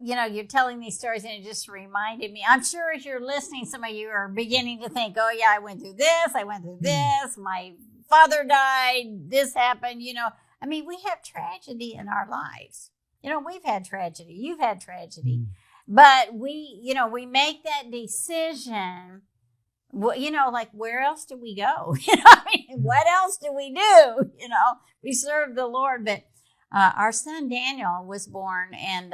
you're telling these stories and it just reminded me. I'm sure as you're listening, some of you are beginning to think, oh yeah, I went through this. My father died. This happened, we have tragedy in our lives. We've had tragedy. You've had tragedy. But we make that decision. Like, where else do we go? What else do we do? We serve the Lord. But our son Daniel was born, and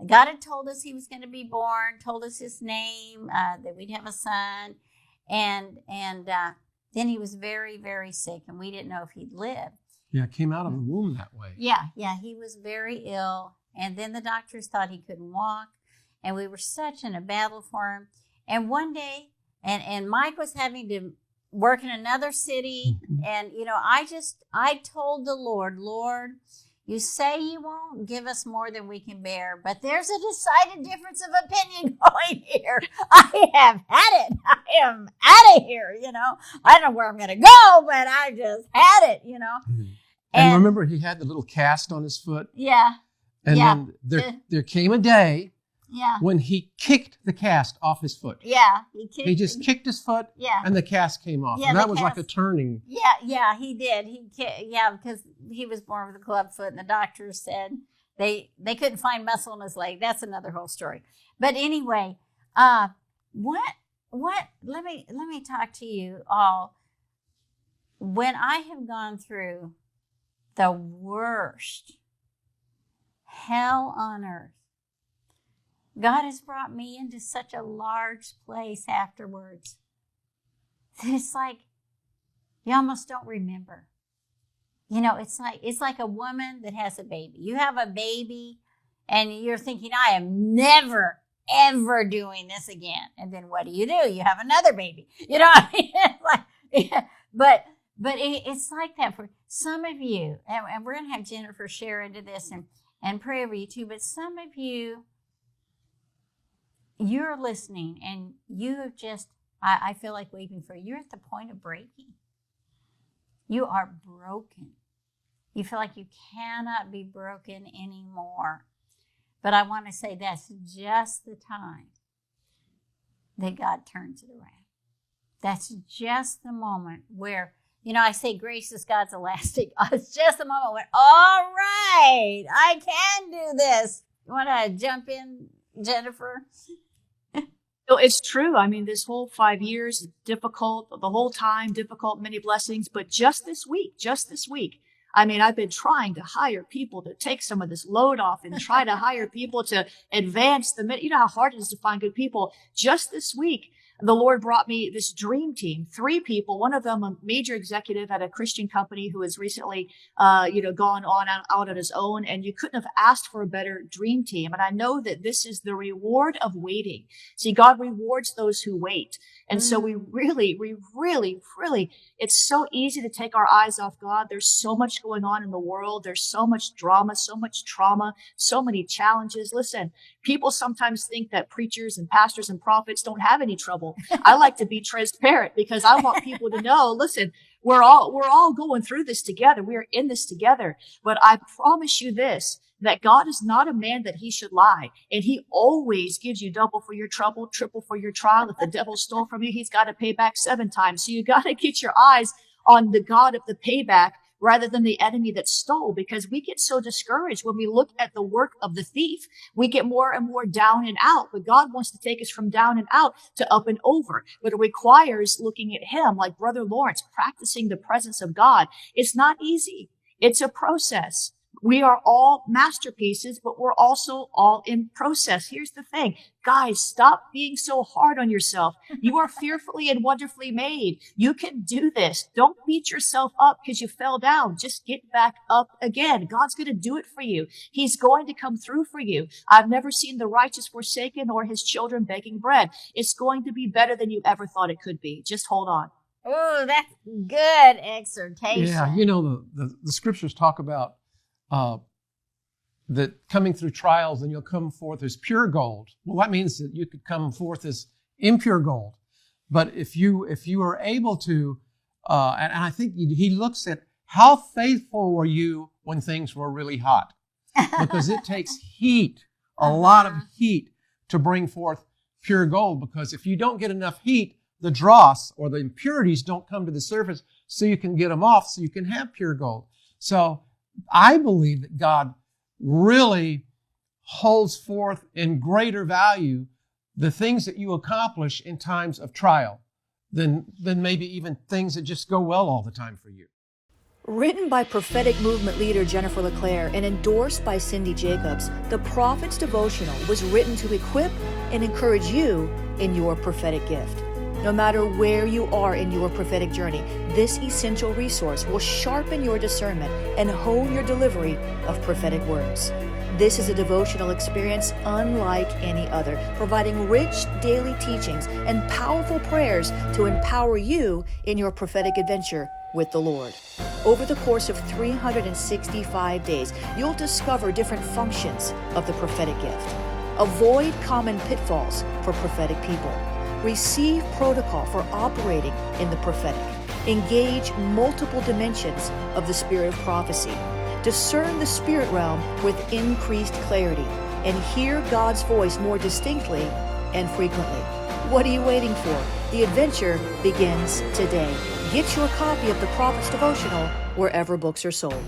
God had told us he was going to be born, told us his name, that we'd have a son. And then he was very, very sick, and we didn't know if he'd live. Yeah, it came out of the womb that way. Yeah, he was very ill. And then the doctors thought he couldn't walk. And we were such in a battle for him. And one day, and Mike was having to work in another city. And, I told the Lord, you say you won't give us more than we can bear, but there's a decided difference of opinion going here. I have had it. I am out of here, I don't know where I'm going to go, but I just had it, And remember, he had the little cast on his foot. Yeah. And then there came a day Yeah. when he kicked the cast off his foot. Yeah. He just kicked his foot, yeah, and the cast came off. Yeah, and that was like a turning. Yeah, he did. Because he was born with a club foot, and the doctors said they couldn't find muscle in his leg. That's another whole story. But anyway, what? Let me talk to you all. When I have gone through the worst hell on earth, God has brought me into such a large place afterwards that it's like you almost don't remember. It's like a woman that has a baby. You have a baby and you're thinking, I am never, ever doing this again. And then what do? You have another baby. But it's like that for some of you. And we're going to have Jennifer share into this and pray over you too. But some of you, you're listening and you have just, I feel like weeping for you. You're at the point of breaking. You are broken. You feel like you cannot be broken anymore. But I want to say that's just the time that God turns it around. That's just the moment where, I say grace is God's elastic. It's just the moment when, all right, I can do this. You want to jump in, Jennifer? No, it's true. I mean, this whole 5 years, difficult, the whole time, difficult, many blessings. But just this week, I've been trying to hire people to take some of this load off and try to hire people to advance you know how hard it is to find good people. Just this week, the Lord brought me this dream team, 3 people, one of them a major executive at a Christian company who has recently, gone out on his own. And you couldn't have asked for a better dream team. And I know that this is the reward of waiting. See, God rewards those who wait. And so we really, it's so easy to take our eyes off God. There's so much going on in the world. There's so much drama, so much trauma, so many challenges. Listen, people sometimes think that preachers and pastors and prophets don't have any trouble. I like to be transparent because I want people to know, listen, we're all going through this together. We are in this together. But I promise you this, that God is not a man that he should lie. And he always gives you double for your trouble, triple for your trial. If the devil stole from you, he's got to pay back 7 times. So you got to get your eyes on the God of the payback rather than the enemy that stole, because we get so discouraged when we look at the work of the thief. We get more and more down and out, but God wants to take us from down and out to up and over. But it requires looking at him like Brother Lawrence, practicing the presence of God. It's not easy. It's a process. We are all masterpieces, but we're also all in process. Here's the thing. Guys, stop being so hard on yourself. You are fearfully and wonderfully made. You can do this. Don't beat yourself up because you fell down. Just get back up again. God's going to do it for you. He's going to come through for you. I've never seen the righteous forsaken or his children begging bread. It's going to be better than you ever thought it could be. Just hold on. Oh, that's good exhortation. Yeah, the scriptures talk about that coming through trials and you'll come forth as pure gold. Well, that means that you could come forth as impure gold. But if you are able to, and I think he looks at how faithful were you when things were really hot, because it takes heat a lot of heat to bring forth pure gold, because if you don't get enough heat, the dross or the impurities don't come to the surface so you can get them off so you can have pure gold. So I believe that God really holds forth in greater value the things that you accomplish in times of trial than maybe even things that just go well all the time for you. Written by prophetic movement leader Jennifer LeClaire and endorsed by Cindy Jacobs, the Prophet's Devotional was written to equip and encourage you in your prophetic gift. No matter where you are in your prophetic journey, this essential resource will sharpen your discernment and hone your delivery of prophetic words. This is a devotional experience unlike any other, providing rich daily teachings and powerful prayers to empower you in your prophetic adventure with the Lord. Over the course of 365 days, you'll discover different functions of the prophetic gift. Avoid common pitfalls for prophetic people. Receive protocol for operating in the prophetic. Engage multiple dimensions of the spirit of prophecy. Discern the spirit realm with increased clarity and hear God's voice more distinctly and frequently. What are you waiting for? The adventure begins today. Get your copy of the Prophet's Devotional wherever books are sold.